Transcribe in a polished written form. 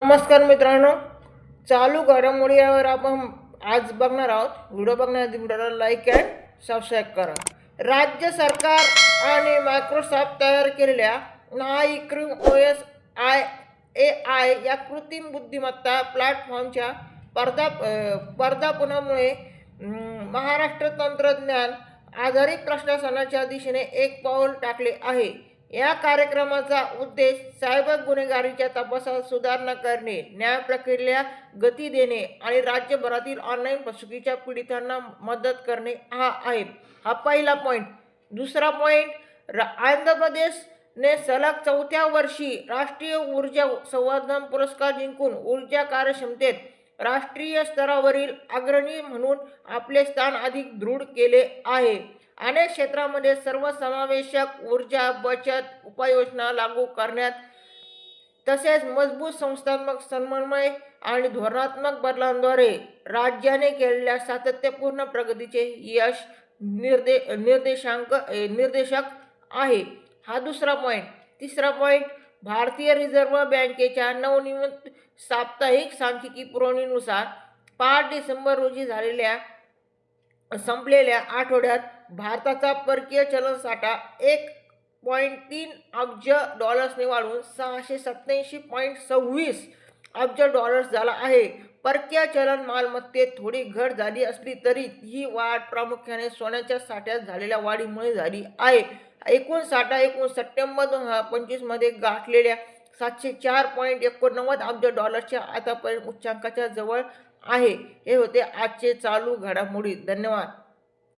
नमस्कार मित्रांनो, चालू घडामोडीवर आपण आज बघणार आहोत. व्हिडिओ बघण्याआधी व्हिडिओला लाईक अँड सबस्क्राईब करा. राज्य सरकार आणि मायक्रोसॉफ्ट तयार केलेल्या नाई क्रीम OS AI या कृत्रिम बुद्धिमत्ता प्लॅटफॉर्मच्या पदार्पणामुळे महाराष्ट्र तंत्रज्ञान आधारित प्रशासनाच्या दिशेने एक पाऊल टाकले आहे. या कार्यक्रमाचा उद्देश सायबर गुन्हेगारीच्या तपासात सुधारणा करणे, न्याय प्रक्रियेला गती देणे आणि राज्यभरातील ऑनलाईन फसवणुकीच्या पीडितांना मदत करणे हा आहे. हा पहिला पॉईंट. दुसरा पॉईंट, आंध्र प्रदेशने सलग 4थ्या वर्षी राष्ट्रीय ऊर्जा संवर्धन पुरस्कार जिंकून ऊर्जा कार्यक्षमतेत राष्ट्रीय स्तरावरील अग्रणी म्हणून आपले स्थान अधिक दृढ केले आहे. अनेक क्षेत्रांमध्ये सर्वसमावेशक ऊर्जा बचत उपाययोजना लागू करण्यात तसेच मजबूत संस्थात्मक समन्वय आणि धोरणात्मक बदलांद्वारे राज्याने केलेल्या सातत्यपूर्ण प्रगतीचे यश निर्देशक आहे. हा दुसरा पॉईंट. तिसरा पॉईंट, भारतीय रिझर्व्ह बँकेच्या नवनिर्मित साप्ताहिक सांख्यिकी पुरवणीनुसार 5 डिसेंबर रोजी संपलेल्या आठवड्यात भारताचा परकीय चलन साठा 1.3 अब्ज डॉलर्सने वाढून 687.26 अब्ज डॉलर्स झाला आहे. परकीय चलन मालमत्तेत थोडी घट झाली असली तरी ही वाढ प्रामुख्याने सोन्याच्या साठ्यात झालेल्या वाढीमुळे झाली आहे. एकूण साठा सप्टेंबर 2025 मध्ये गाठलेल्या 704.89 अब्ज डॉलर्सच्या आतापर्यंत उच्चांकाच्या जवळ आहे. हे होते आजचे चालू घडामोडी. धन्यवाद.